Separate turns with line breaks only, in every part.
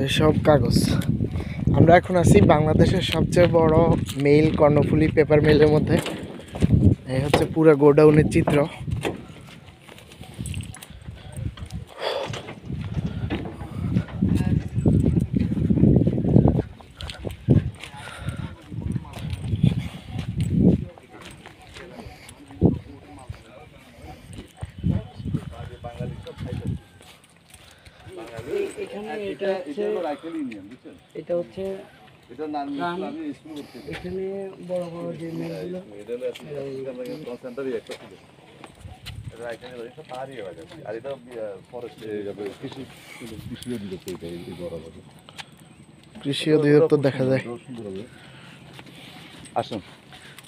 এসব কাগজ। আমরা এখন আছি বাংলাদেশের সবচেয়ে বড় মেইল কর্ণফুলী পেপার মিলের মধ্যে। এই হচ্ছে পুরো গোডাউনের চিত্র। এটা হচ্ছে এখানে বড় বড় যে মেলগুলো কৃষি অধিদপ্তর দেখা যায়।
আসুন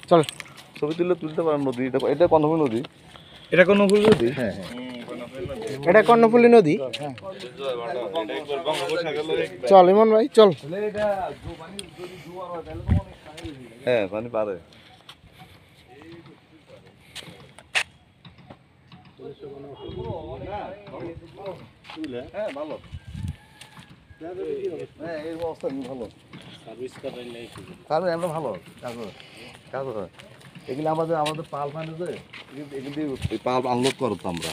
চল ছবি তুলতে পারেন। নদী এটা কর্ণফুলী নদী।
এটা কর্ণফুলী নদী?
হ্যাঁ,
এটা কর্ণফুলী নদী। চল ইমন ভাই চল।
হ্যাঁ, পানি পারে। হ্যাঁ, ভালো। হ্যাঁ, এই অবস্থা ভালো। আমরা ভালো কাজ হয়। এগুলো আমাদের পাল ফানে যে এগুলো পাল আনলোড করতো আমরা।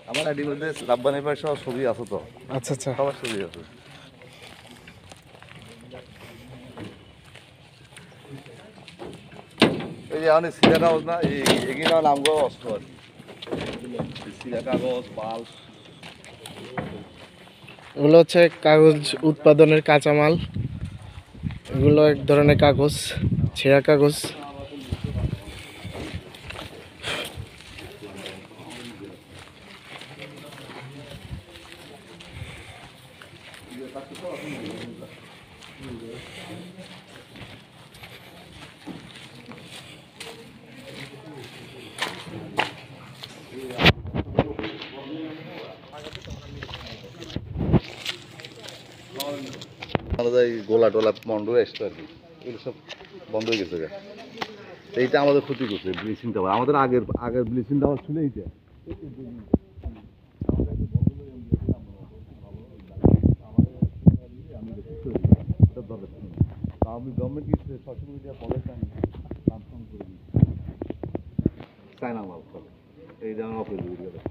আমার আইডির মধ্যে রাব্বানি ভাই সব ছবি আছে তো।
আচ্ছা আচ্ছা,
সবার ছবি আছে। এই যে অনেক সিরা কাগজ না, এগুলো নামগো অস্ত্র আর কি। সিরা কাগজ, পাল,
এগুলো হচ্ছে কাগজ উৎপাদনের কাঁচামাল। এগুলো এক ধরনের কাগজ, ছেঁড়া কাগজ।
গোলা টোলা বন্ধ হয়ে আসতো আর কি। এগুলো সব বন্ধ হয়ে গেছে। এইটা আমাদের ক্ষতি করছে ব্লিচিং টাওয়ার। আমাদের আগের ব্লিচিং টাওয়ার ছিল এইটা। আমি গভর্নমেন্ট কি সোশ্যাল মিডিয়া বলে ট্রান্সফর্ম করে দিচ্ছি চায়না মাল করে এই যেমন অফিস করে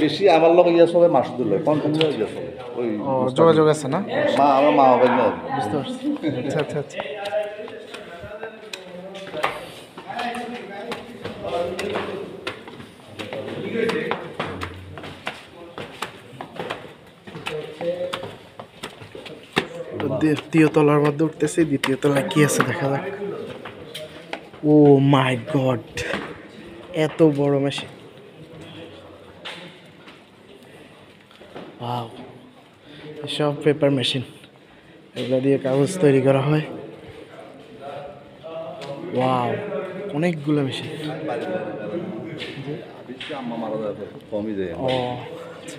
বেশি আমার লোক ইয়ে সবাই মাসুদুল কম কম ইয়ে সবাই ওই
যোগাযোগ আছে না?
আমার মা হবে না।
বুঝতে পারছি। আচ্ছা আচ্ছা আচ্ছা। দ্বিতীয় তলার মধ্যে উঠতেছি। দ্বিতীয় তলায় কি আছে দেখা যাক। ও মাই গড, এত বড় মেশিন! ওয়াও, সব পেপার মেশিন। এগুলো দিয়ে কাগজ তৈরি করা হয়। ওয়াও, অনেকগুলো মেশিন।
কমই যায়।
ও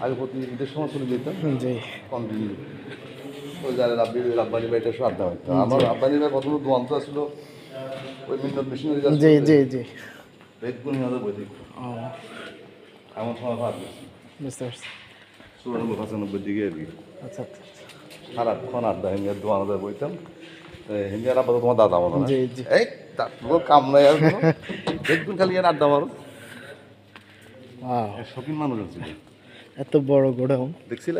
আগে প্রতি ঈদের সময় চলে যেতাম।
জি,
কন্টিনিউ ওই যারা রাব্বানি ভাইটা সব আড্ডা হতো। আমার রাব্বানি ভাই প্রথমে দোয়ান্ত ছিল ওই মিন্নত মেশিনারি
জি জি জি।
বেদগুণ আমাদের বই দিত।
ও
এমন সময় ভাব
বুঝতে পারছি।
94-95 দিকে আর কি।
আচ্ছা আচ্ছা
সারাক্ষণ আড্ডা হিন্দিয়ার দোয়ানদের বইতাম। হিন্দিয়ার আপাতত তোমার দাদা মনে হয়।
জি জি।
এই তোর কাম নাই আর বেদগুণ খালি এর আড্ডা মারো। শৌখিন মানুষ ছিল।
এত বড় গোডাউন
দেখছিল?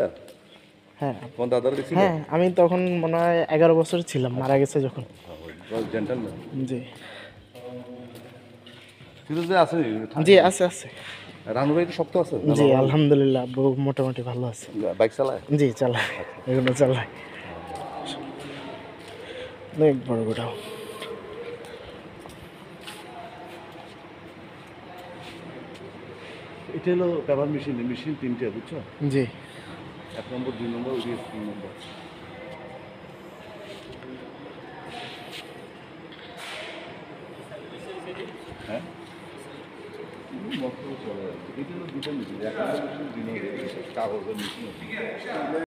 হ্যাঁ।
তোমার দাদার দেখছিল?
হ্যাঁ, আমি তখন মনে হয় 11 বছর ছিলাম, মারা গেছে যখন।
জেন্টালম্যান।
জি
ফিরোজে আছে?
জি আছে আছে।
রানু ভাই শক্ত আছে?
জি আলহামদুলিল্লাহ, আব্বু মোটামুটি ভালো আছে।
বাইক চালায়?
জি চালায়, এগুলো চালায়। অনেক বড় গোডাউন।
এটা হলো পেপার মেশিন। মেশিন 3টে, বুঝছো?
জি
1 নম্বর 2 নম্বর 3 নম্বর। হ্যাঁ বছর চলে যাচ্ছে এটা তো দুটো মিছিল একটা মেশিন দিনে কাগজের মেশিন